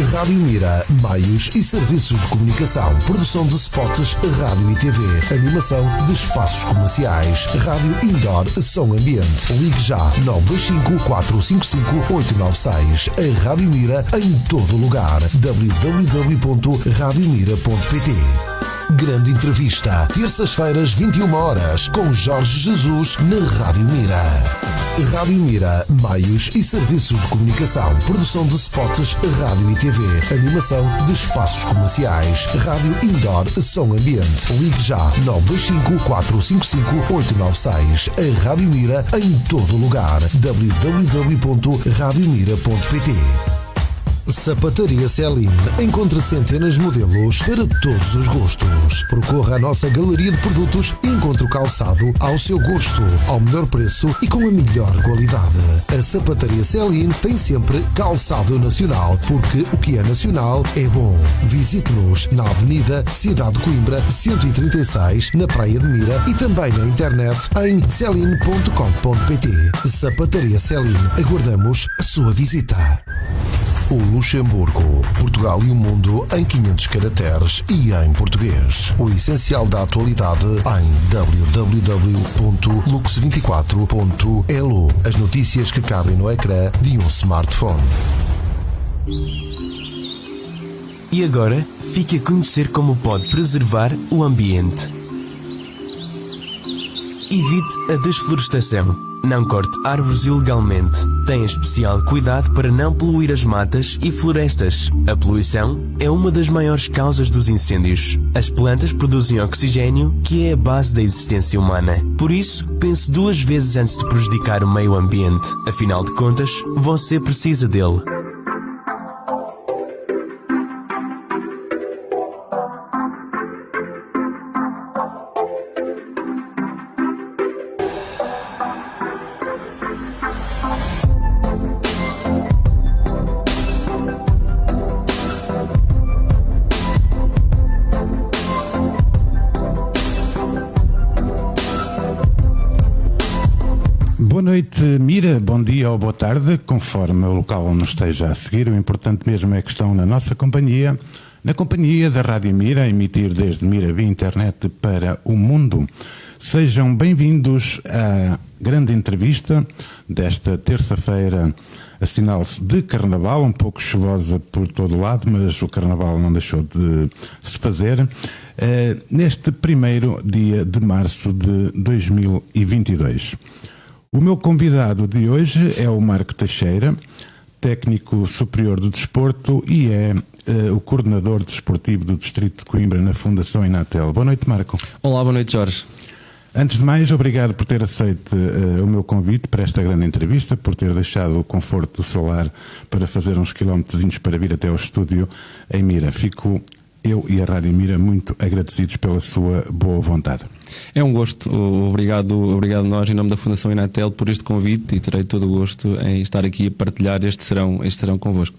Rádio Mira, meios e serviços de comunicação, produção de spots, rádio e TV, animação de espaços comerciais, rádio indoor, som ambiente. Ligue já 925 455 896. A Rádio Mira em todo lugar. www.radiomira.pt. Grande entrevista, terças-feiras 21 horas, com Jorge Jesus na Rádio Mira. Rádio Mira, meios e serviços de comunicação, produção de spots, rádio e TV, animação de espaços comerciais, rádio indoor, som ambiente. Ligue já 925 455 896. A Rádio Mira em todo lugar. www.radiomira.pt. Sapataria Celine encontra centenas de modelos para todos os gostos. Percorra a nossa galeria de produtos e encontre o calçado ao seu gosto, ao melhor preço e com a melhor qualidade. A Sapataria Celine tem sempre calçado nacional, porque o que é nacional é bom. Visite-nos na Avenida Cidade de Coimbra 136, na Praia de Mira, e também na internet em celine.com.pt. Sapataria Celine, aguardamos a sua visita. O Luxemburgo, Portugal e o mundo em 500 caracteres e em português. O essencial da atualidade em www.lux24.lu. As notícias que cabem no ecrã de um smartphone. E agora, fique a conhecer como pode preservar o ambiente. Evite a desflorestação. Não corte árvores ilegalmente. Tenha especial cuidado para não poluir as matas e florestas. A poluição é uma das maiores causas dos incêndios. As plantas produzem oxigênio, que é a base da existência humana. Por isso, pense duas vezes antes de prejudicar o meio ambiente. Afinal de contas, você precisa dele. Boa noite, Mira, bom dia ou boa tarde, conforme o local onde nos esteja a seguir. O importante mesmo é que estão na nossa companhia, na companhia da Rádio Mira, a emitir desde Mira via internet para o mundo. Sejam bem-vindos à grande entrevista desta terça-feira, assinala-se de Carnaval, um pouco chuvosa por todo o lado, mas o Carnaval não deixou de se fazer, neste primeiro dia de março de 2022. O meu convidado de hoje é o Marco Teixeira, técnico superior do desporto e é o coordenador desportivo do Distrito de Coimbra na Fundação Inatel. Boa noite, Marco. Olá, boa noite, Jorge. Antes de mais, obrigado por ter aceito o meu convite para esta grande entrevista, por ter deixado o conforto do solar para fazer uns quilómetrozinhos para vir até ao estúdio em Mira. Fico eu e a Rádio Mira muito agradecidos pela sua boa vontade. É um gosto, obrigado nós em nome da Fundação Inatel por este convite e terei todo o gosto em estar aqui a partilhar este serão convosco.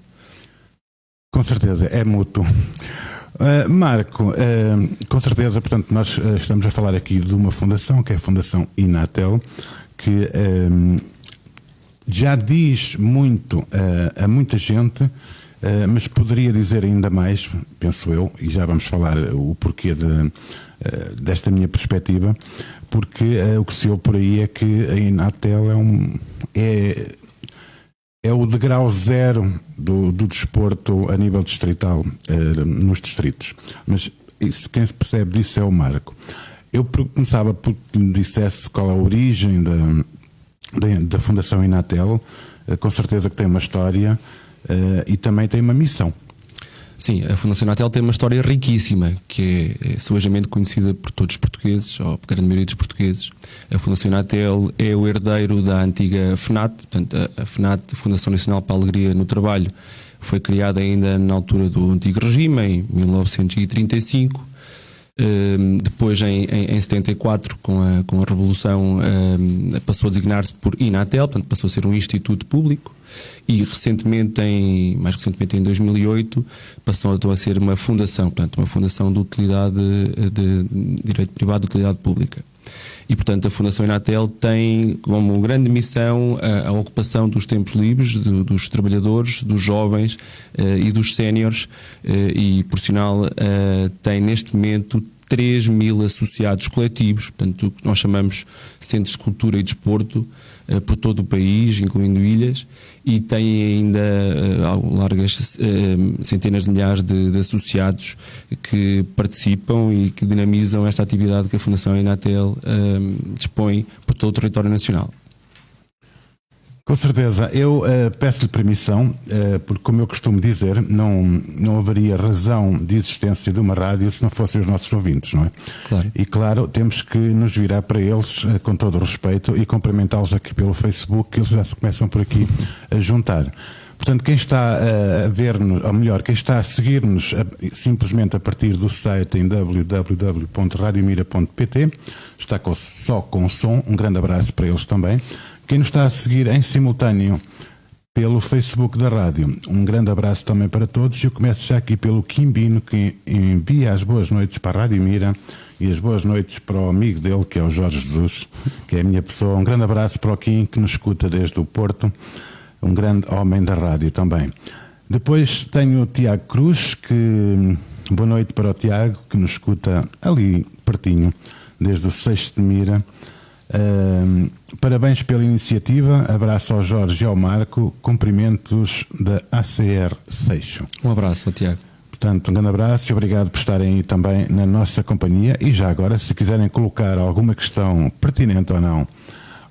Com certeza, é mútuo. Marco, com certeza, portanto, nós estamos a falar aqui de uma fundação, que é a Fundação Inatel, que já diz muito a muita gente, mas poderia dizer ainda mais, penso eu, e já vamos falar o porquê desta minha perspectiva, porque o que se ouve por aí é que a Inatel é o degrau zero do desporto a nível distrital, nos distritos. Mas isso, quem se percebe disso é o Marco. Eu começava por que me dissesse qual a origem da Fundação Inatel. Com certeza que tem uma história e também tem uma missão. Sim, a Fundação Inatel tem uma história riquíssima, que é suavemente conhecida por todos os portugueses, ou por grande maioria dos portugueses. A Fundação Inatel é o herdeiro da antiga FNAT, portanto, a FNAT, Fundação Nacional para a Alegria no Trabalho, foi criada ainda na altura do antigo regime, em 1935. Depois, em 74, com a Revolução, passou a designar-se por Inatel, portanto, passou a ser um instituto público. E mais recentemente em 2008 passou então a ser uma fundação, portanto uma fundação de utilidade de direito privado de utilidade pública. E, portanto, a Fundação Inatel tem como grande missão a ocupação dos tempos livres dos trabalhadores, dos jovens e dos séniores, e, por sinal, tem neste momento 3.000 associados coletivos, portanto, o que nós chamamos Centros de Cultura e Desporto, por todo o país, incluindo ilhas, e tem ainda largas centenas de milhares de associados que participam e que dinamizam esta atividade que a Fundação Inatel dispõe por todo o território nacional. Com certeza. Eu peço-lhe permissão, porque, como eu costumo dizer, não haveria razão de existência de uma rádio se não fossem os nossos ouvintes, não é? Claro. E, claro, temos que nos virar para eles com todo o respeito e cumprimentá-los aqui pelo Facebook, que eles já se começam por aqui a juntar. Portanto, quem está a ver-nos, ou melhor, quem está a seguir-nos simplesmente a partir do site em www.radiomira.pt, está só com o som, um grande abraço para eles também. Quem nos está a seguir em simultâneo pelo Facebook da rádio, um grande abraço também para todos. Eu começo já aqui pelo Quimbino, que envia as boas noites para a Rádio Mira e as boas noites para o amigo dele, que é o Jorge Jesus, que é a minha pessoa. Um grande abraço para o Kim, que nos escuta desde o Porto, um grande homem da rádio também. Depois tenho o Tiago Cruz, que boa noite para o Tiago, que nos escuta ali pertinho, desde o Seixo de Mira. Parabéns pela iniciativa, abraço ao Jorge e ao Marco, cumprimentos da ACR Seixo. Um abraço ao Tiago. Portanto, um grande abraço e obrigado por estarem aí também na nossa companhia. E já agora, se quiserem colocar alguma questão pertinente ou não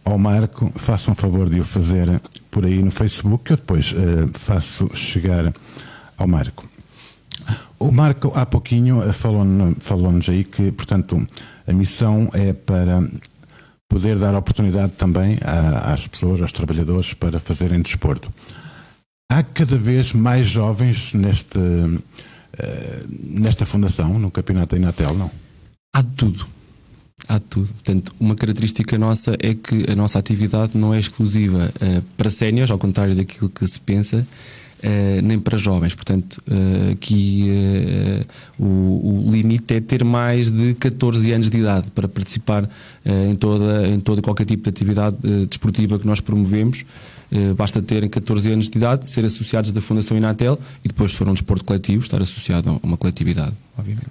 ao Marco, façam favor de o fazer por aí no Facebook, que eu depois faço chegar ao Marco. O Marco há pouquinho falou-nos aí que, portanto, a missão é para poder dar oportunidade também às pessoas, aos trabalhadores, para fazerem desporto. Há cada vez mais jovens nesta fundação, no Campeonato Inatel, não? Há de tudo. Há de tudo. Portanto, uma característica nossa é que a nossa atividade não é exclusiva para séniores, ao contrário daquilo que se pensa, nem para jovens. Portanto, aqui o limite é ter mais de 14 anos de idade para participar em toda qualquer tipo de atividade desportiva que nós promovemos. Basta terem 14 anos de idade, ser associados da Fundação Inatel e depois, se for um desporto coletivo, estar associado a uma coletividade, obviamente.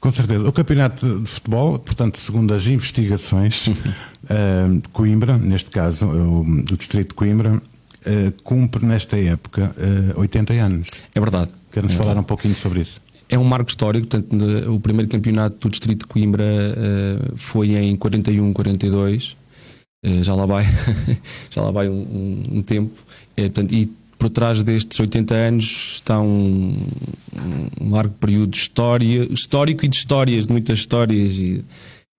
Com certeza. O campeonato de futebol, portanto, segundo as investigações de Coimbra, neste caso do distrito de Coimbra, cumpre nesta época 80 anos. É verdade. Quer-nos falar um pouquinho sobre isso? É um marco histórico. Portanto, o primeiro campeonato do distrito de Coimbra foi em 41-42. Já lá vai um tempo. Portanto, e por trás destes 80 anos está um largo período de histórico e de histórias, de muitas histórias e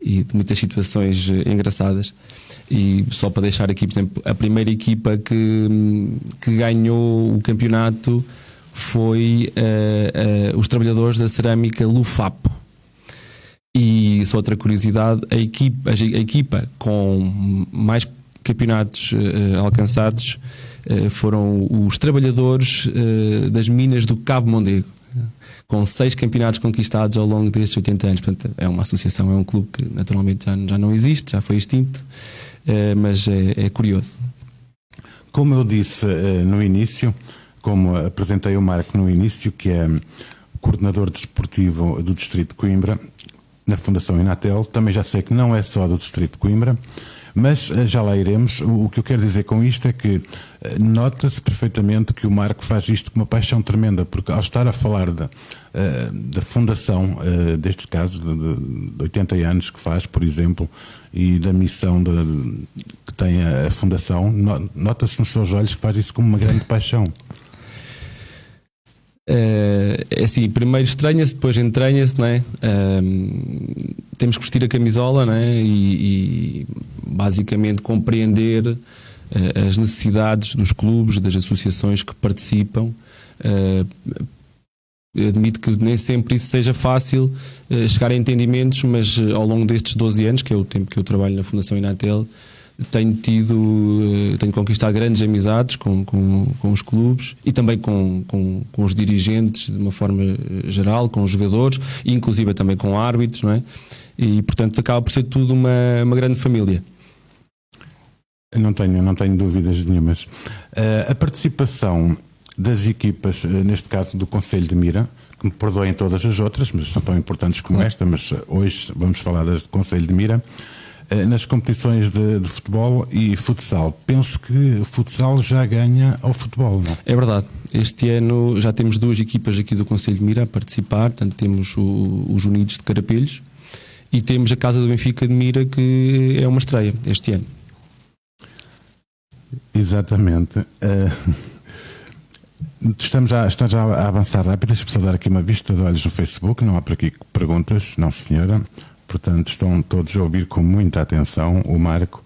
de muitas situações engraçadas. E só para deixar aqui, por exemplo, a primeira equipa que ganhou o campeonato foi os trabalhadores da cerâmica Lufapo. E só outra curiosidade, a equipa com mais campeonatos alcançados foram os trabalhadores das minas do Cabo Mondego, com 6 campeonatos conquistados ao longo destes 80 anos. Portanto, é uma associação, é um clube que naturalmente já não existe, já foi extinto, mas é curioso. Como eu disse no início, como apresentei o Marco no início, que é o coordenador desportivo do distrito de Coimbra, na Fundação Inatel, também já sei que não é só do distrito de Coimbra, mas já lá iremos. O que eu quero dizer com isto é que nota-se perfeitamente que o Marco faz isto com uma paixão tremenda, porque ao estar a falar da fundação, deste caso de 80 anos que faz, por exemplo, e da missão que tem a fundação, nota-se nos seus olhos que faz isso com uma grande paixão. É assim, primeiro estranha-se, depois entranha-se, não é? Temos que vestir a camisola, não é? E basicamente compreender as necessidades dos clubes, das associações que participam. Admito que nem sempre isso seja fácil chegar a entendimentos, mas ao longo destes 12 anos, que é o tempo que eu trabalho na Fundação Inatel, tenho conquistado grandes amizades com os clubes e também com os dirigentes de uma forma geral, com os jogadores, e inclusive também com árbitros, não é? E portanto acaba por ser tudo uma grande família. Não tenho dúvidas nenhumas. A participação das equipas, neste caso do Conselho de Mira, que me perdoem todas as outras, mas são tão importantes como esta, mas hoje vamos falar das do Conselho de Mira, nas competições de futebol e futsal. Penso que o futsal já ganha ao futebol, não? É verdade. Este ano já temos 2 equipas aqui do Conselho de Mira a participar. Portanto, temos os Unidos de Carapelhos e temos a Casa do Benfica de Mira, que é uma estreia este ano. Exatamente. Estamos já a avançar rápido. Deixa-me só dar aqui uma vista de olhos no Facebook. Não há por aqui perguntas, não senhora. Portanto, estão todos a ouvir com muita atenção o Marco.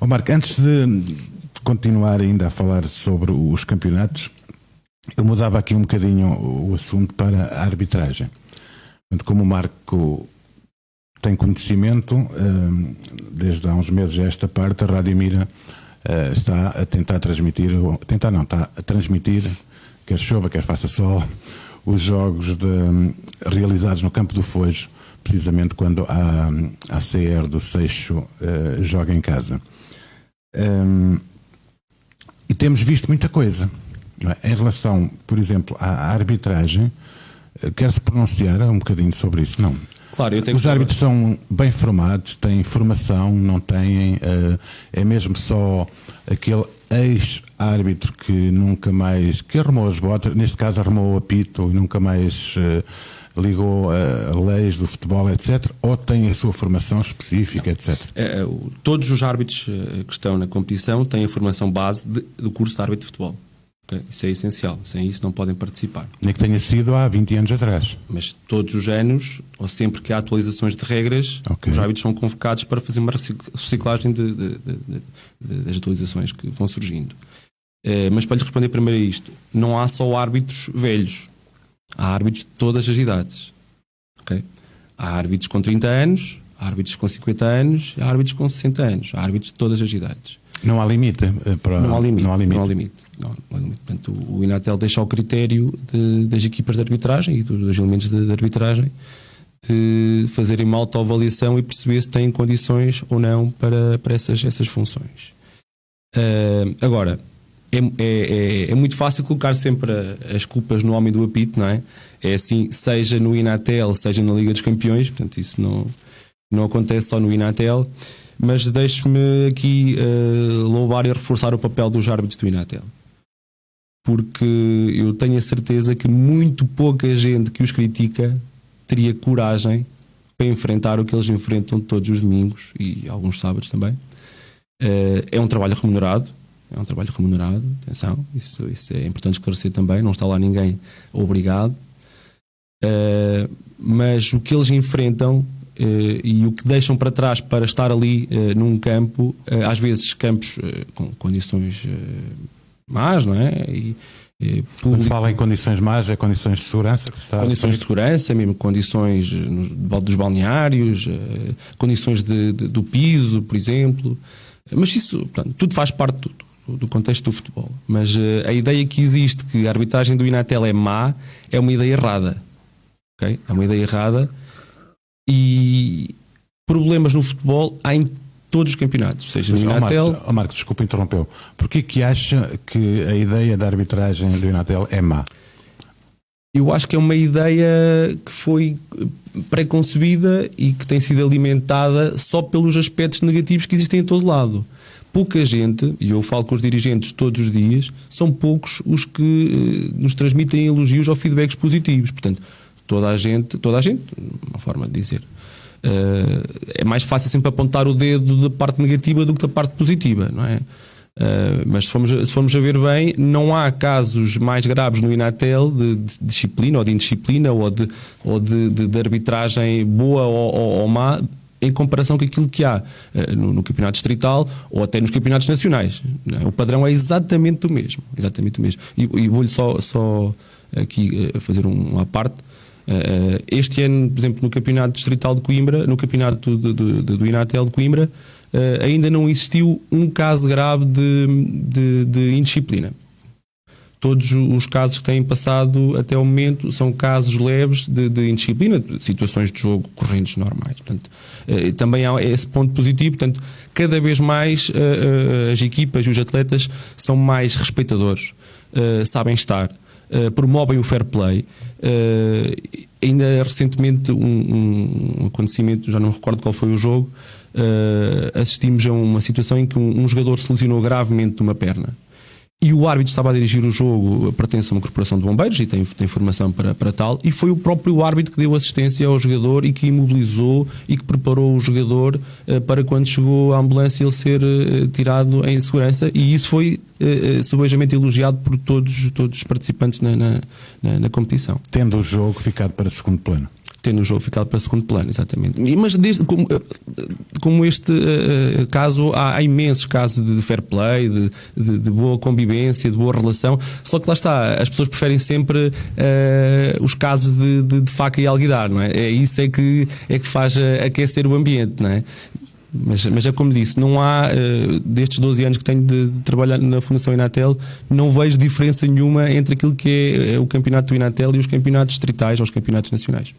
Marco, antes de continuar ainda a falar sobre os campeonatos, eu mudava aqui um bocadinho o assunto para a arbitragem. Portanto, como o Marco tem conhecimento, desde há uns meses a esta parte, a Rádio Mira está a tentar transmitir, está a transmitir, quer chova, quer faça sol, os jogos realizados no Campo do Fojo, precisamente quando a CR do Seixo joga em casa. E temos visto muita coisa. Não é? Em relação, por exemplo, à arbitragem, quer-se pronunciar um bocadinho sobre isso? Não. Claro, os árbitros são bem formados, têm formação, não têm. É mesmo só aquele ex-árbitro que nunca mais. Que arrumou as botas, neste caso arrumou o apito e nunca mais ligou a leis do futebol, etc. Ou tem a sua formação específica, etc. Todos os árbitros que estão na competição têm a formação base do curso de árbitro de futebol. Okay? Isso é essencial. Sem isso não podem participar. Nem que tenha sido há 20 anos atrás. Mas todos os anos, ou sempre que há atualizações de regras, os árbitros são convocados para fazer uma reciclagem das atualizações que vão surgindo. Mas para lhe responder primeiro a isto, não há só árbitros velhos. Há árbitros de todas as idades. Okay? Há árbitros com 30 anos, há árbitros com 50 anos, há árbitros com 60 anos. Há árbitros de todas as idades. Não há limite? Não há limite. Portanto, o Inatel deixa ao critério das equipas de arbitragem e dos elementos de arbitragem de fazerem uma autoavaliação e perceber se têm condições ou não para essas funções. Agora, é muito fácil colocar sempre as culpas no homem do apito, não é? É assim, seja no Inatel, seja na Liga dos Campeões, portanto, isso não acontece só no Inatel. Mas deixe-me aqui louvar e reforçar o papel dos árbitros do Inatel, porque eu tenho a certeza que muito pouca gente que os critica teria coragem para enfrentar o que eles enfrentam todos os domingos e alguns sábados também. É um trabalho remunerado, atenção, isso é importante esclarecer também, não está lá ninguém obrigado, mas o que eles enfrentam e o que deixam para trás para estar ali num campo, às vezes campos com condições más, não é? Quando fala em condições más, é condições de segurança? Condições de segurança, mesmo condições dos balneários, condições do piso, por exemplo. Mas isso, portanto, tudo faz parte do contexto do futebol. Mas a ideia que existe que a arbitragem do Inatel é má é uma ideia errada. Okay? É uma ideia errada. E problemas no futebol há em todos os campeonatos, seja no Inatel. Marcos, desculpa, interrompeu. Porquê que acha que a ideia da arbitragem do Inatel é má? Eu acho que é uma ideia que foi pré-concebida e que tem sido alimentada só pelos aspectos negativos que existem em todo lado. Pouca gente, e eu falo com os dirigentes todos os dias, são poucos os que nos transmitem elogios ou feedbacks positivos. Portanto, toda a gente, uma forma de dizer, é mais fácil sempre apontar o dedo da parte negativa do que da parte positiva, não é? Mas se formos a ver bem, não há casos mais graves no Inatel de disciplina ou de indisciplina ou de arbitragem boa ou má em comparação com aquilo que há no campeonato distrital ou até nos campeonatos nacionais. O padrão é exatamente o mesmo. E vou-lhe só aqui fazer uma à parte. Este ano, por exemplo, no campeonato distrital de Coimbra, no campeonato do Inatel de Coimbra, ainda não existiu um caso grave de indisciplina. Todos os casos que têm passado até o momento são casos leves de indisciplina, de situações de jogo correntes normais. Portanto, também há esse ponto positivo. Portanto, cada vez mais as equipas e os atletas são mais respeitadores, sabem estar, promovem o fair play. Ainda recentemente um acontecimento, já não me recordo qual foi o jogo, assistimos a uma situação em que um jogador se lesionou gravemente de uma perna. E o árbitro estava a dirigir o jogo, pertence a uma corporação de bombeiros e tem formação para tal, e foi o próprio árbitro que deu assistência ao jogador e que imobilizou e que preparou o jogador para quando chegou a ambulância ele ser tirado em segurança, e isso foi subejamente elogiado por todos os participantes na competição. Tendo o jogo ficado para segundo plano. Tendo o jogo ficado para segundo plano, exatamente. Mas como este caso, há imensos casos de fair play, de boa convivência, de boa relação, só que lá está, as pessoas preferem sempre os casos de faca e alguidar, não é? Isso é que faz aquecer o ambiente, não é? Mas é como disse, não há, destes 12 anos que tenho de trabalhar na Fundação Inatel, não vejo diferença nenhuma entre aquilo que é o campeonato do Inatel e os campeonatos distritais ou os campeonatos nacionais.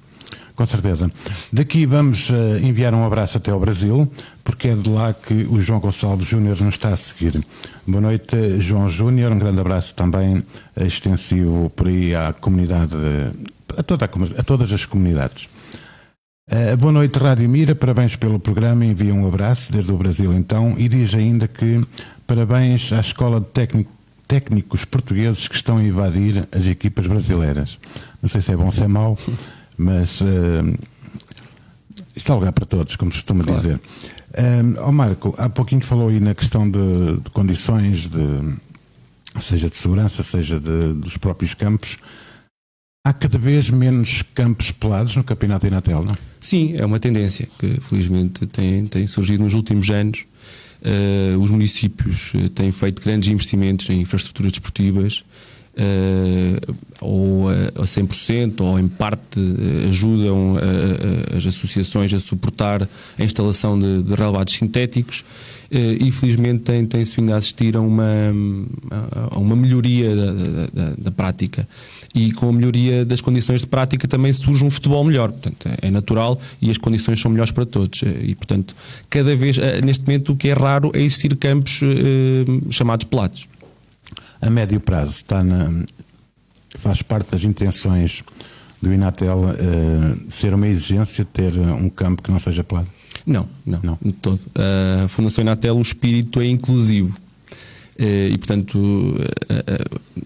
Com certeza. Daqui vamos enviar um abraço até ao Brasil, porque é de lá que o João Gonçalves Júnior nos está a seguir. Boa noite, João Júnior. Um grande abraço também extensivo por aí à comunidade, a todas as comunidades. Boa noite, Rádio Mira. Parabéns pelo programa. Envia um abraço desde o Brasil, então, e diz ainda que parabéns à Escola de Técnicos Portugueses que estão a invadir as equipas brasileiras. Não sei se é bom ou se é mau, mas está a lugar para todos, como se costuma dizer. Marco, há pouquinho falou aí na questão de condições, seja de segurança, seja dos próprios campos. Há cada vez menos campos pelados no Campeonato Inatel, não é? Sim, é uma tendência que felizmente tem surgido nos últimos anos. Os municípios têm feito grandes investimentos em infraestruturas desportivas, ou a 100% ou em parte ajudam as associações a suportar a instalação de relevados sintéticos, e felizmente tem-se vindo a assistir a uma melhoria da prática, e com a melhoria das condições de prática também surge um futebol melhor. Portanto, é natural e as condições são melhores para todos, e portanto cada vez, neste momento, o que é raro é existir campos chamados pelados. A médio prazo faz parte das intenções do Inatel ser uma exigência ter um campo que não seja pelado? Não, de todo. A Fundação Inatel, o espírito é inclusivo. E portanto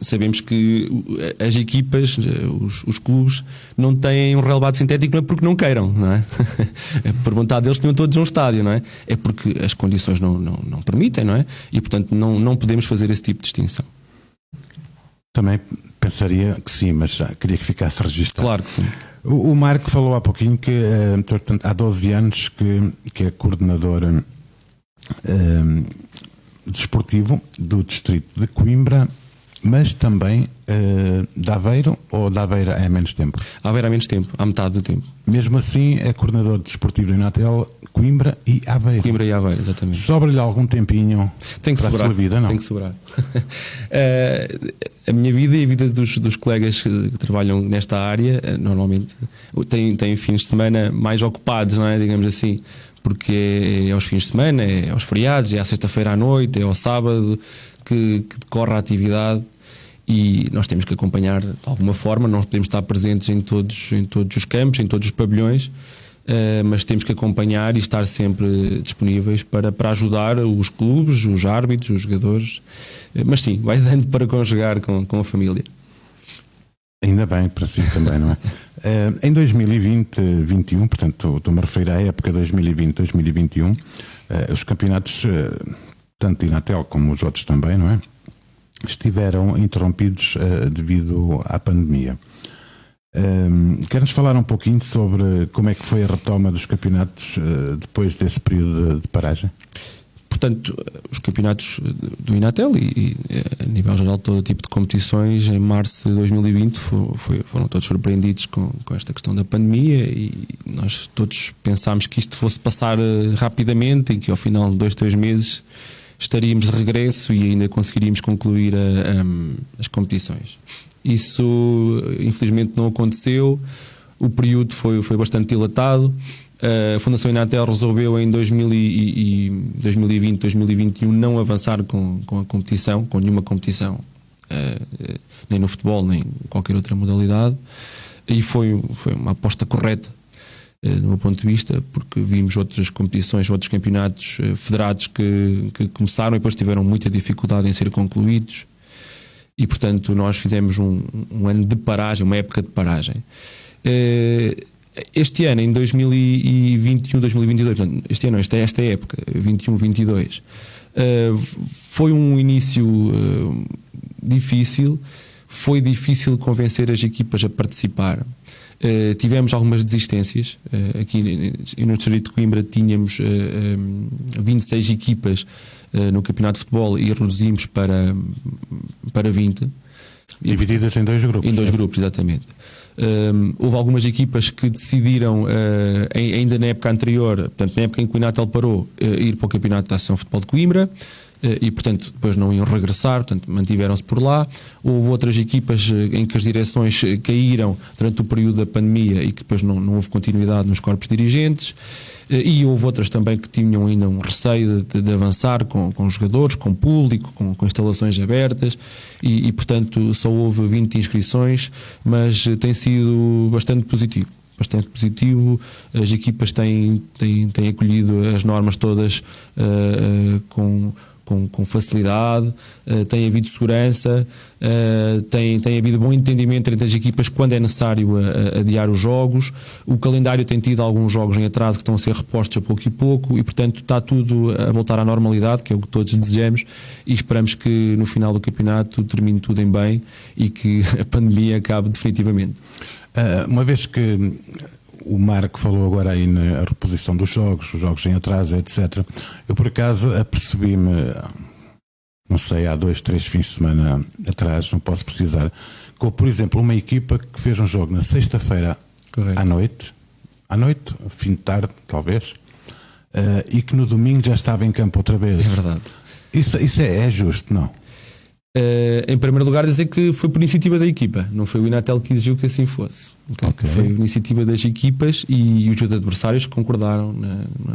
sabemos que as equipas, os clubes, não têm um relevado sintético, não é porque não queiram, não é? Por vontade deles tinham todos um estádio, não é? É porque as condições não permitem, não é? E portanto não podemos fazer esse tipo de distinção. Também pensaria que sim, mas já queria que ficasse registado. Claro que sim. O Marco falou há pouquinho que portanto, há 12 anos que é coordenador desportivo do distrito de Coimbra, mas também de Aveiro, ou de Aveiro há menos tempo? Aveiro há menos tempo, há metade do tempo. Mesmo assim é coordenador desportivo do Inatel, Coimbra e Aveiro. Coimbra e Aveiro, exatamente. Sobra-lhe algum tempinho tem que para sobrar, a sua vida, não? Tem que sobrar. A minha vida e a vida dos colegas que trabalham nesta área normalmente têm fins de semana mais ocupados, não é? Digamos assim, porque é aos fins de semana, é aos feriados, é à sexta-feira à noite, é ao sábado que decorre a atividade, e nós temos que acompanhar de alguma forma. Não podemos estar presentes em todos os campos, em todos os pavilhões, mas temos que acompanhar e estar sempre disponíveis para ajudar os clubes, os árbitros, os jogadores. Mas sim, vai dando para conjugar com a família. Ainda bem, para si também, não é? Em 2020-21, portanto, estou-me a referir à época 2020-2021, os campeonatos, tanto Inatel como os outros também, não é? Estiveram interrompidos devido à pandemia. Quer-nos falar um pouquinho sobre como é que foi a retoma dos campeonatos depois desse período de paragem? portanto, os campeonatos do Inatel e a nível geral todo tipo de competições em março de 2020 foram todos surpreendidos com esta questão da pandemia, e nós todos pensámos que isto fosse passar rapidamente e que ao final de 2-3 meses estaríamos de regresso e ainda conseguiríamos concluir as competições. Isso infelizmente não aconteceu, o período foi bastante dilatado. A Fundação Inatel resolveu em 2020, 2021 não avançar com a competição, com nenhuma competição, nem no futebol, nem em qualquer outra modalidade, e foi uma aposta correta do meu ponto de vista, porque vimos outras competições, outros campeonatos federados que começaram e depois tiveram muita dificuldade em ser concluídos, e portanto nós fizemos um ano de paragem, uma época de paragem. Este ano, em 2021, 2022, este ano, esta época, 21, 22, foi um início difícil. Foi difícil convencer as equipas a participar. Tivemos algumas desistências. Aqui no Distrito de Coimbra tínhamos 26 equipas no campeonato de futebol e reduzimos para 20. Divididas em 2 grupos. Em 2 grupos, exatamente. Houve algumas equipas que decidiram, ainda na época anterior, portanto, na época em que o Inatel parou, ir para o Campeonato de Ação Futebol de Coimbra, e portanto depois não iam regressar, portanto mantiveram-se por lá. Houve outras equipas em que as direções caíram durante o período da pandemia e que depois não houve continuidade nos corpos dirigentes, e houve outras também que tinham ainda um receio de avançar com jogadores, com público, com instalações abertas, e portanto só houve 20 inscrições, mas tem sido bastante positivo. As equipas têm acolhido as normas todas com facilidade, tem havido segurança, tem havido bom entendimento entre as equipas quando é necessário adiar os jogos. O calendário tem tido alguns jogos em atraso que estão a ser repostos a pouco e pouco, e portanto está tudo a voltar à normalidade, que é o que todos desejamos, e esperamos que no final do campeonato termine tudo em bem e que a pandemia acabe definitivamente. Uma vez que o Marco falou agora aí na reposição dos jogos, os jogos em atraso, etc. Eu por acaso apercebi-me, não sei, há 2-3 fins de semana atrás, não posso precisar, com, por exemplo, uma equipa que fez um jogo na sexta-feira à noite, fim de tarde, talvez, e que no domingo já estava em campo outra vez. É verdade. Isso é justo, não? Em primeiro lugar, dizer que foi por iniciativa da equipa, não foi o Inatel que exigiu que assim fosse. Okay? Foi iniciativa das equipas e os adversários que concordaram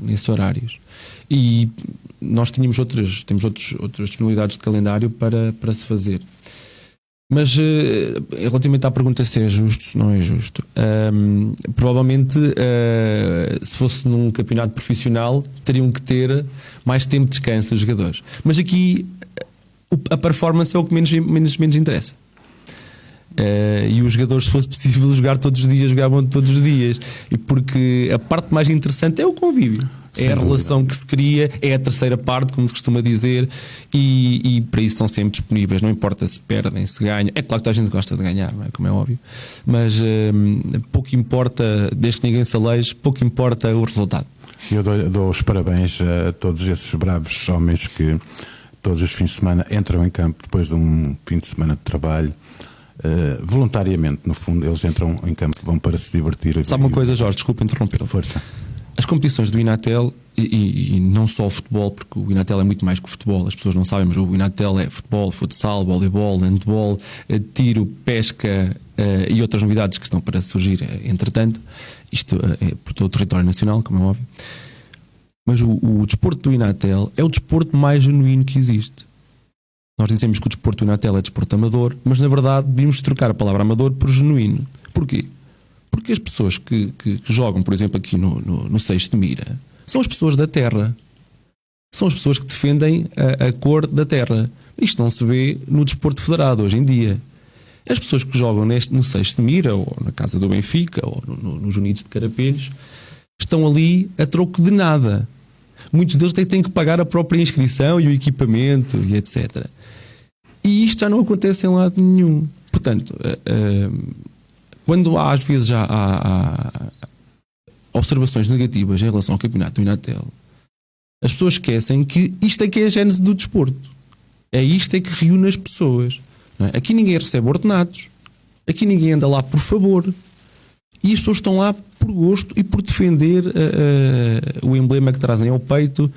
nesses horários. E nós temos outras disponibilidades de calendário para se fazer. Mas relativamente à pergunta se é justo, se não é justo, provavelmente se fosse num campeonato profissional teriam que ter mais tempo de descanso os jogadores. Mas aqui a performance é o que menos interessa. E os jogadores, se fosse possível jogar todos os dias, jogavam todos os dias. E porque a parte mais interessante é o convívio. É a relação que se cria, é a terceira parte, como se costuma dizer, e para isso são sempre disponíveis. Não importa se perdem, se ganham. É claro que a gente gosta de ganhar, não é? Como é óbvio, mas pouco importa, desde que ninguém se aleje, pouco importa o resultado. Eu dou os parabéns a todos esses bravos homens que todos os fins de semana entram em campo depois de um fim de semana de trabalho, voluntariamente, no fundo, eles entram em campo, vão para se divertir. Sabe uma coisa, Jorge, desculpa interromper. Força. As competições do Inatel, e não só o futebol, porque o Inatel é muito mais que o futebol, as pessoas não sabem, mas o Inatel é futebol, futsal, voleibol, handball, tiro, pesca e outras novidades que estão para surgir entretanto, isto é por todo o território nacional, como é óbvio. Mas o desporto do Inatel é o desporto mais genuíno que existe. Nós dizemos que o desporto do Inatel é desporto amador, mas na verdade devíamos trocar a palavra amador por genuíno. Porquê? Porque as pessoas que jogam, por exemplo, aqui no Seixo de Mira, são as pessoas da terra. São as pessoas que defendem a cor da terra. Isto não se vê no desporto federado hoje em dia. As pessoas que jogam no Seixo de Mira, ou na Casa do Benfica, ou nos Unidos de Carapelhos, estão ali a troco de nada. Muitos deles têm que pagar a própria inscrição e o equipamento e etc. E isto já não acontece em lado nenhum. Portanto, quando às vezes já há observações negativas em relação ao campeonato do Inatel, As pessoas esquecem que isto é que é a gênese do desporto. É isto é que reúne as pessoas. Não é? Aqui ninguém recebe ordenados. Aqui ninguém anda lá por favor. E as pessoas estão lá por gosto e por defender o emblema que trazem ao peito.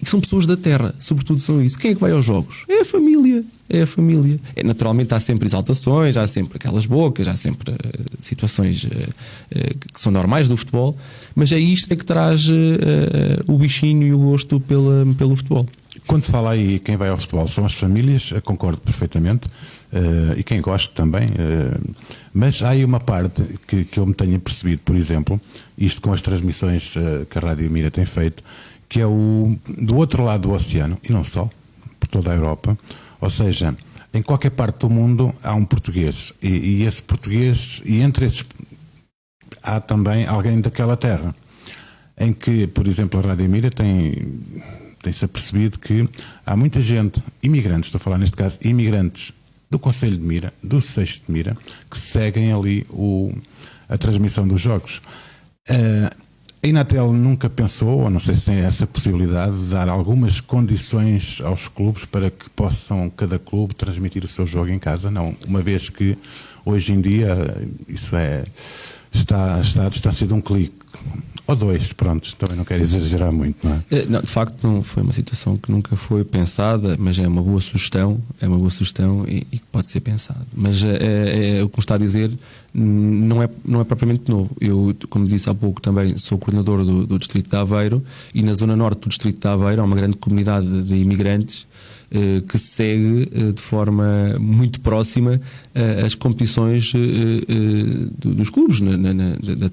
E são pessoas da terra, sobretudo são isso. Quem é que vai aos jogos? É a família. É a família. Naturalmente há sempre exaltações, há sempre aquelas bocas, há sempre situações que são normais do futebol, mas é isto que traz o bichinho e o gosto pelo futebol. Quando fala aí quem vai ao futebol são as famílias, eu concordo perfeitamente, e quem gosta também, mas há aí uma parte que eu me tenho percebido, por exemplo, isto com as transmissões que a Rádio Mira tem feito, que é do outro lado do oceano, e não só, por toda a Europa, ou seja, em qualquer parte do mundo há um português, e esse português, e entre esses há também alguém daquela terra, em que, por exemplo, a Rádio Mira tem-se apercebido que há muita gente, imigrantes, estou a falar neste caso, imigrantes do Concelho de Mira, do Seixo de Mira, que seguem ali a transmissão dos jogos. A Inatel nunca pensou, ou não sei se tem essa possibilidade, de dar algumas condições aos clubes para que possam, cada clube, transmitir o seu jogo em casa? Não, uma vez que hoje em dia isso está à distância de um clique. Ou dois, pronto, também não quero exagerar muito, não é? Não, de facto não foi uma situação que nunca foi pensada, mas é uma boa sugestão e que pode ser pensada. Mas o que me está a dizer não é propriamente novo. Eu, como disse há pouco, também sou coordenador do Distrito de Aveiro, e na zona norte do Distrito de Aveiro há uma grande comunidade de imigrantes que segue de forma muito próxima as competições dos clubes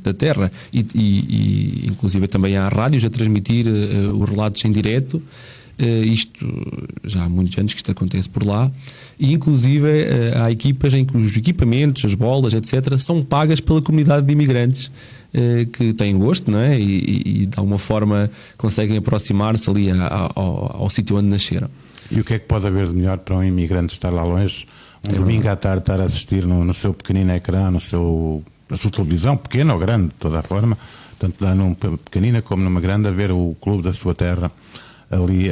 da terra, e inclusive também há rádios a transmitir os relatos em direto. Isto já há muitos anos que isto acontece por lá, e inclusive há equipas em que os equipamentos, as bolas, etc., são pagas pela comunidade de imigrantes que têm gosto, não é? E de alguma forma conseguem aproximar-se ali ao sítio onde nasceram. E o que é que pode haver de melhor para um imigrante estar lá longe, domingo à tarde, estar a assistir no seu pequenino ecrã, na sua televisão, pequena ou grande, de toda a forma, tanto dá numa pequenina como numa grande, a ver o clube da sua terra ali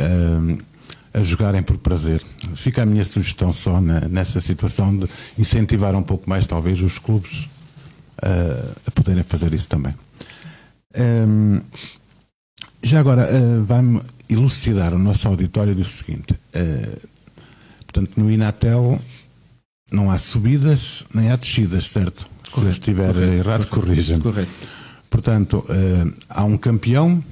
a jogarem por prazer. Fica a minha sugestão só nessa situação de incentivar um pouco mais, talvez, os clubes a poderem fazer isso também. Já agora, vai-me elucidar o nosso auditório do seguinte: portanto, no Inatel não há subidas nem há descidas, certo? Correto, se estiver errado, corrija-me. Correto. Portanto, há um campeão.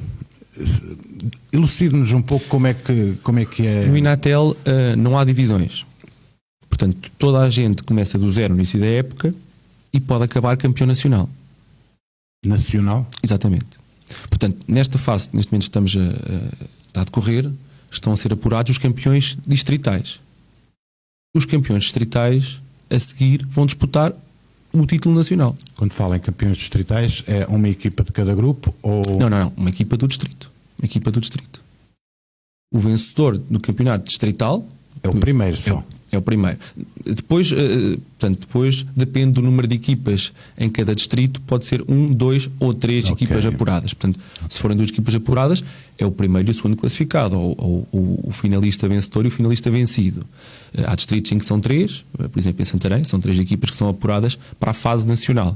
Elucide-nos um pouco como é que é. No Inatel não há divisões. Portanto, toda a gente começa do zero no início da época e pode acabar campeão nacional. Nacional? Exatamente. Portanto, nesta fase, neste momento estamos a decorrer, estão a ser apurados os campeões distritais. Os campeões distritais, a seguir, vão disputar o título nacional. Quando fala em campeões distritais, é uma equipa de cada grupo ou... Não. Uma equipa do distrito. O vencedor do campeonato distrital... É o primeiro só. É o primeiro. Depois, depois depende do número de equipas em cada distrito, pode ser 1, 2 ou 3 equipas apuradas. Portanto, se forem 2 equipas apuradas, é o primeiro e o segundo classificado, ou o finalista vencedor e o finalista vencido. Há distritos em que são 3, por exemplo em Santarém, são 3 equipas que são apuradas para a fase nacional.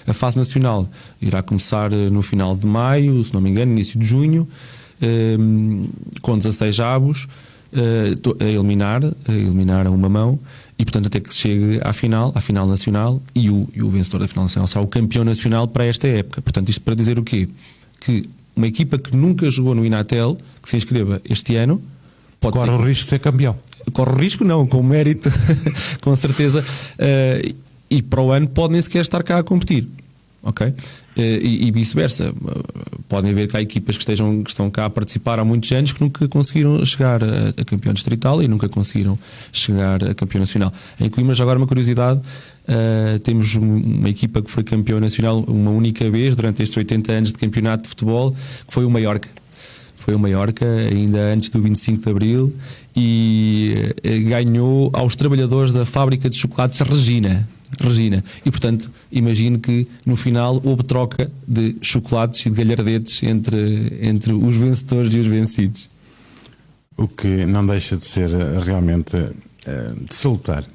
A fase nacional irá começar no final de maio, se não me engano, início de junho, com 16 avos, a eliminar a uma mão, e portanto até que se chegue à final nacional, e o vencedor da final nacional será o campeão nacional para esta época. Portanto, isto para dizer o quê? Que uma equipa que nunca jogou no Inatel, que se inscreva este ano, corre o risco de ser campeão. Corre o risco, não, com mérito, com certeza, e para o ano pode nem sequer estar cá a competir. Ok? E vice-versa. Podem ver que há equipas que estão cá a participar há muitos anos que nunca conseguiram chegar a campeão distrital e nunca conseguiram chegar a campeão nacional. Em Coimbra, já agora uma curiosidade, temos uma equipa que foi campeão nacional uma única vez durante estes 80 anos de campeonato de futebol, que foi o Mallorca. Foi o Mallorca, ainda antes do 25 de Abril, e ganhou aos trabalhadores da fábrica de chocolates Regina. Regina. E portanto, imagino que no final houve troca de chocolates e de galhardetes entre os vencedores e os vencidos. O que não deixa de ser realmente de salutar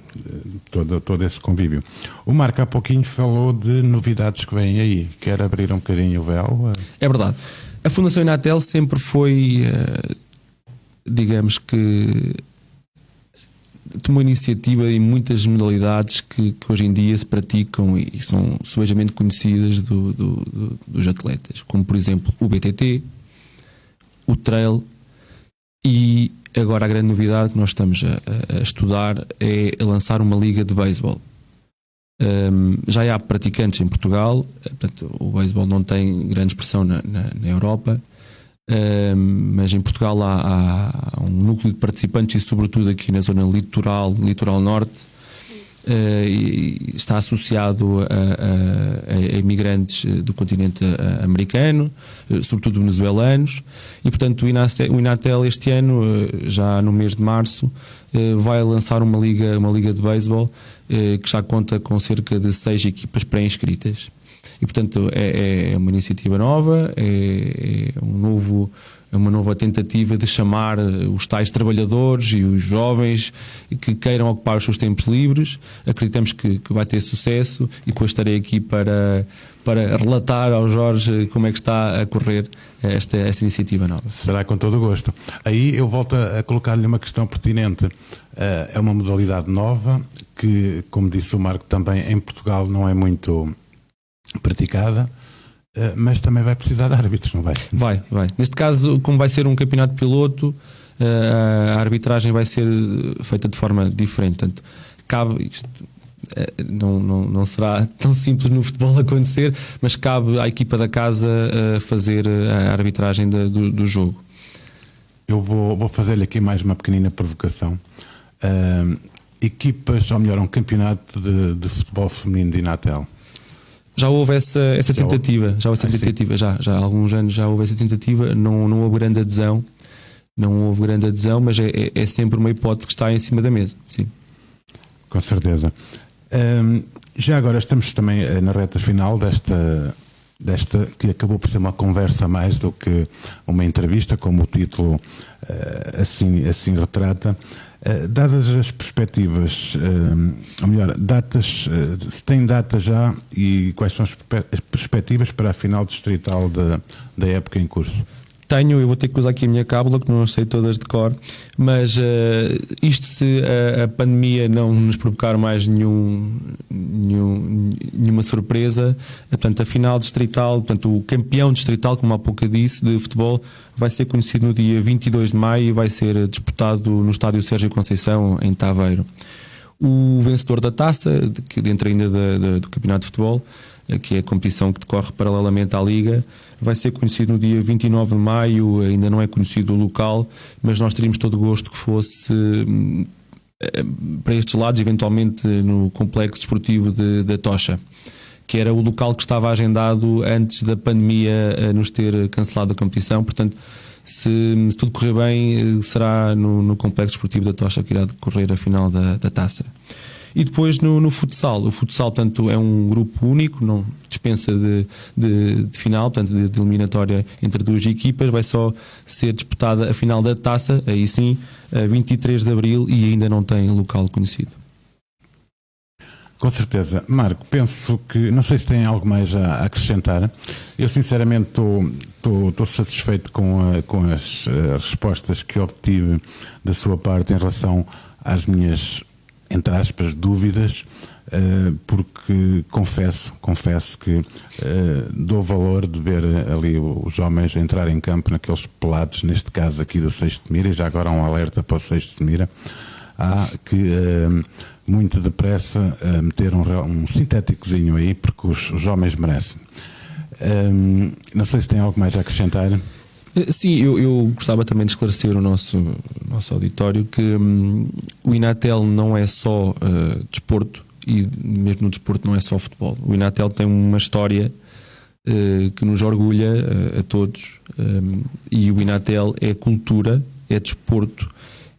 todo esse convívio. O Marco há pouquinho falou de novidades que vêm aí. Quer abrir um bocadinho o véu? É verdade. A Fundação Inatel sempre foi, digamos que, tomou iniciativa em muitas modalidades que hoje em dia se praticam e são subejamente conhecidas dos atletas, como por exemplo o BTT, o trail, e agora a grande novidade que nós estamos a estudar é lançar uma liga de beisebol. Já há praticantes em Portugal, portanto, o beisebol não tem grande expressão na Europa, mas em Portugal há um núcleo de participantes e sobretudo aqui na zona litoral norte, e está associado a imigrantes do continente americano, sobretudo venezuelanos, e portanto o Inatel este ano, já no mês de março, vai lançar uma liga de beisebol que já conta com cerca de 6 equipas pré-inscritas. E portanto é uma iniciativa nova, é uma nova tentativa de chamar os tais trabalhadores e os jovens que queiram ocupar os seus tempos livres. Acreditamos que vai ter sucesso, e depois estarei aqui para relatar ao Jorge como é que está a correr esta iniciativa nova. Será com todo o gosto. Aí eu volto a colocar-lhe uma questão pertinente. É uma modalidade nova que, como disse o Marco, também em Portugal não é muito praticada, mas também vai precisar de árbitros, não vai? Vai. Neste caso, como vai ser um campeonato piloto, a arbitragem vai ser feita de forma diferente. Portanto, cabe isto. Não será tão simples no futebol acontecer, mas cabe à equipa da casa fazer a arbitragem do jogo. Eu vou fazer-lhe aqui mais uma pequenina provocação. Equipas, ou melhor, um campeonato de futebol feminino de Inatel. Já houve essa tentativa, já há alguns anos já houve essa tentativa, não houve grande adesão, mas é sempre uma hipótese que está em cima da mesa, sim. Com certeza. Já agora estamos também na reta final desta que acabou por ser uma conversa mais do que uma entrevista, como o título assim retrata. Dadas as perspectivas, ou melhor, datas, se tem data já, e quais são as perspectivas para a final distrital da época em curso? Tenho, eu vou ter que usar aqui a minha cábula, que não sei todas de cor, mas isto, se a pandemia não nos provocar mais nenhuma surpresa, portanto, a final distrital, portanto, o campeão distrital, como há pouco eu disse, de futebol, vai ser conhecido no dia 22 de maio e vai ser disputado no estádio Sérgio Conceição, em Taveiro. O vencedor da taça, dentro ainda do campeonato de futebol, que é a competição que decorre paralelamente à Liga, vai ser conhecido no dia 29 de maio, ainda não é conhecido o local, mas nós teríamos todo o gosto que fosse para estes lados, eventualmente no complexo desportivo da Tocha, que era o local que estava agendado antes da pandemia nos ter cancelado a competição. Portanto, se tudo correr bem, será no complexo desportivo da Tocha que irá decorrer a final da taça. E depois no futsal. O futsal, portanto, é um grupo único, não dispensa de final, portanto, de eliminatória entre duas equipas. Vai só ser disputada a final da taça, aí sim, a 23 de abril, e ainda não tem local conhecido. Com certeza. Marco, penso que, não sei se tem algo mais a acrescentar. Eu sinceramente estou satisfeito com as respostas que obtive da sua parte em relação às minhas, entre aspas, dúvidas, porque confesso que dou valor de ver ali os homens entrar em campo naqueles pelados, neste caso aqui do Seixo de Mira, e já agora um alerta para o Seixo de Mira. Há que muito depressa meter um sintéticozinho aí, porque os homens merecem. Não sei se tem algo mais a acrescentar. Sim, eu gostava também de esclarecer o nosso auditório que o Inatel não é só desporto, e mesmo no desporto não é só futebol. O Inatel tem uma história que nos orgulha a todos, e o Inatel é cultura, é desporto,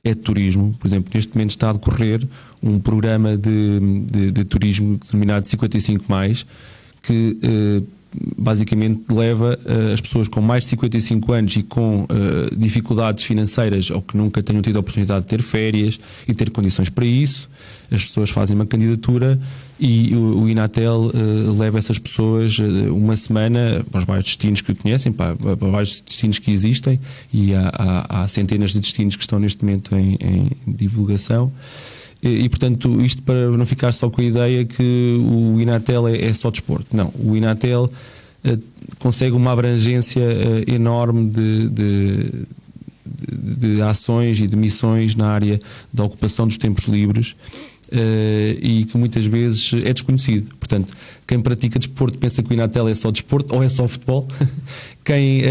é de turismo. Por exemplo, neste momento está a decorrer um programa de turismo denominado 55+, que basicamente leva as pessoas com mais de 55 anos e com dificuldades financeiras ou que nunca tenham tido a oportunidade de ter férias e ter condições para isso. As pessoas fazem uma candidatura e o Inatel leva essas pessoas uma semana para os vários destinos que conhecem, para vários destinos que existem, e há centenas de destinos que estão neste momento em divulgação. E portanto, isto para não ficar só com a ideia que o Inatel é só desporto. Não, o Inatel consegue uma abrangência enorme de ações e de missões na área da ocupação dos tempos livres, e que muitas vezes é desconhecido. Portanto, quem pratica desporto pensa que o Inatel é só desporto ou é só futebol. Quem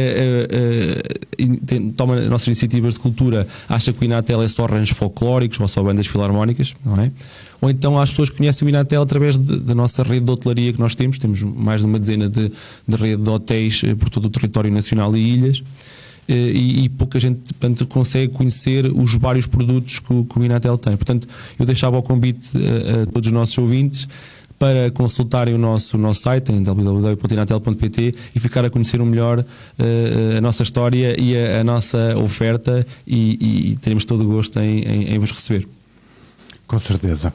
toma as nossas iniciativas de cultura acha que o Inatel é só ranchos folclóricos ou só bandas filarmónicas, não é? Ou então há as pessoas que conhecem o Inatel através da nossa rede de hotelaria que nós temos mais de uma dezena de rede de hotéis por todo o território nacional e ilhas. E pouca gente, portanto, consegue conhecer os vários produtos que o Inatel tem. Portanto, eu deixava o convite a todos os nossos ouvintes para consultarem o nosso site em www.inatel.pt e ficar a conhecer melhor a nossa história e a nossa oferta, e teremos todo o gosto em vos receber. Com certeza.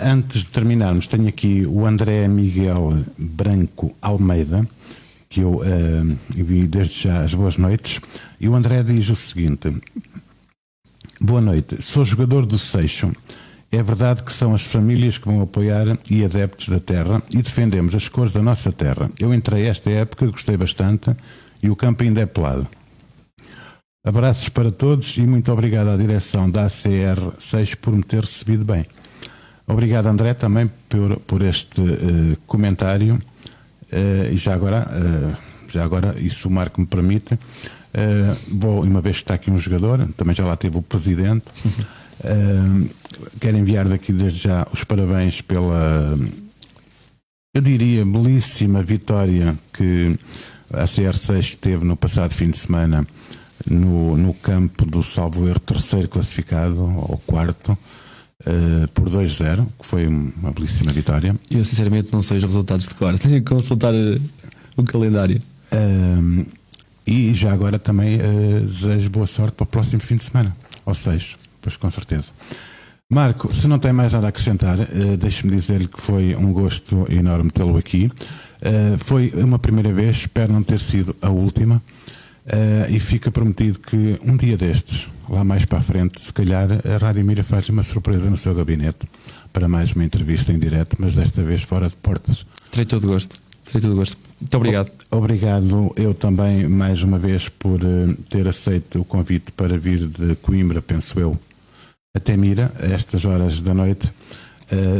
Antes de terminarmos, tenho aqui o André Miguel Branco Almeida, que eu vi desde já as boas noites, e o André diz o seguinte: boa noite, sou jogador do Seixo. É verdade que são as famílias que vão apoiar e adeptos da terra, e defendemos as cores da nossa terra. Eu entrei esta época, gostei bastante, e o campo ainda é pelado. Abraços para todos e muito obrigado à direção da ACR Seixo por me ter recebido bem. Obrigado, André, também por este comentário. E já agora, isso o Marco me permite, uma vez que está aqui um jogador, também já lá teve o presidente, quero enviar daqui desde já os parabéns pela, eu diria, belíssima vitória que a CR6 teve no passado fim de semana no campo do, salvo erro, terceiro classificado, ou quarto, por 2-0, que foi uma belíssima vitória. Eu sinceramente não sei os resultados de cor, tenho que consultar o calendário. E já agora também desejo boa sorte para o próximo fim de semana, ou seja, pois com certeza. Marco, se não tem mais nada a acrescentar, deixe-me dizer-lhe que foi um gosto enorme tê-lo aqui. Foi uma primeira vez, espero não ter sido a última, e fica prometido que um dia destes, lá mais para a frente, se calhar a Rádio Mira faz uma surpresa no seu gabinete para mais uma entrevista em direto, mas desta vez fora de portas. Terei todo o gosto. Muito obrigado. Obrigado eu também mais uma vez por ter aceito o convite para vir de Coimbra, penso eu, até Mira, a estas horas da noite,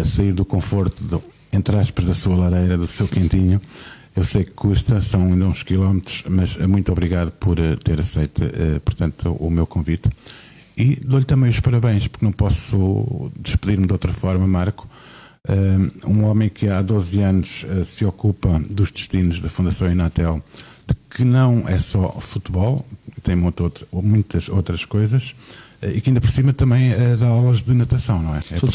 sair do conforto, entre aspas, da sua lareira, do seu quentinho. Eu sei que custa, são ainda uns quilómetros, mas muito obrigado por ter aceito, portanto, o meu convite. E dou-lhe também os parabéns, porque não posso despedir-me de outra forma, Marco. Um homem que há 12 anos se ocupa dos destinos da Fundação Inatel, que não é só futebol, tem muitas outras coisas, e que ainda por cima também dá aulas de natação, não é? Sou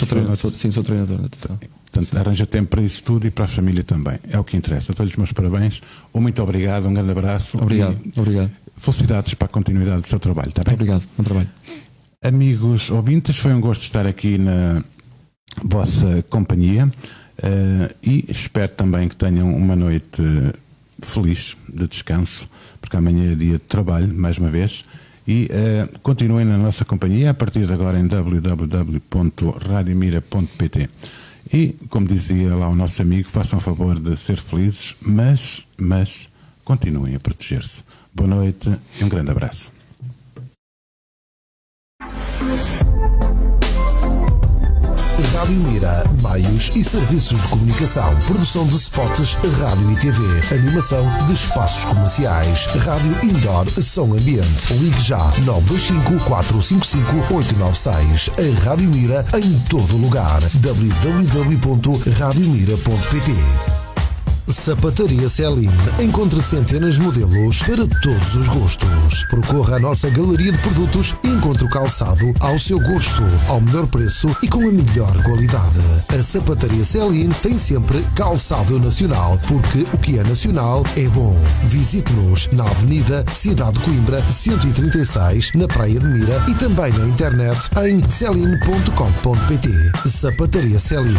treinador de natação. Portanto, arranja tempo para isso tudo e para a família também. É o que interessa. Dou-lhes os meus parabéns. Muito obrigado, um grande abraço. Obrigado. Felicidades para a continuidade do seu trabalho, está bem? Obrigado, bom trabalho. Amigos ouvintes, foi um gosto estar aqui na vossa companhia, e espero também que tenham uma noite feliz de descanso, porque amanhã é dia de trabalho, mais uma vez, e continuem na nossa companhia a partir de agora em www.radiomira.pt. E, como dizia lá o nosso amigo, façam o favor de ser felizes, mas continuem a proteger-se. Boa noite e um grande abraço. Rádio Mira, meios e serviços de comunicação, produção de spots, rádio e TV, animação de espaços comerciais, rádio indoor, som ambiente. Ligue já 925-455-896. A Rádio Mira em todo lugar. www.radiomira.pt. Sapataria Celine. Encontre centenas de modelos para todos os gostos. Percorra a nossa galeria de produtos e encontre o calçado ao seu gosto, ao melhor preço e com a melhor qualidade. A Sapataria Celine tem sempre calçado nacional, porque o que é nacional é bom. Visite-nos na Avenida Cidade de Coimbra, 136, na Praia de Mira, e também na internet em celine.com.pt. Sapataria Celine.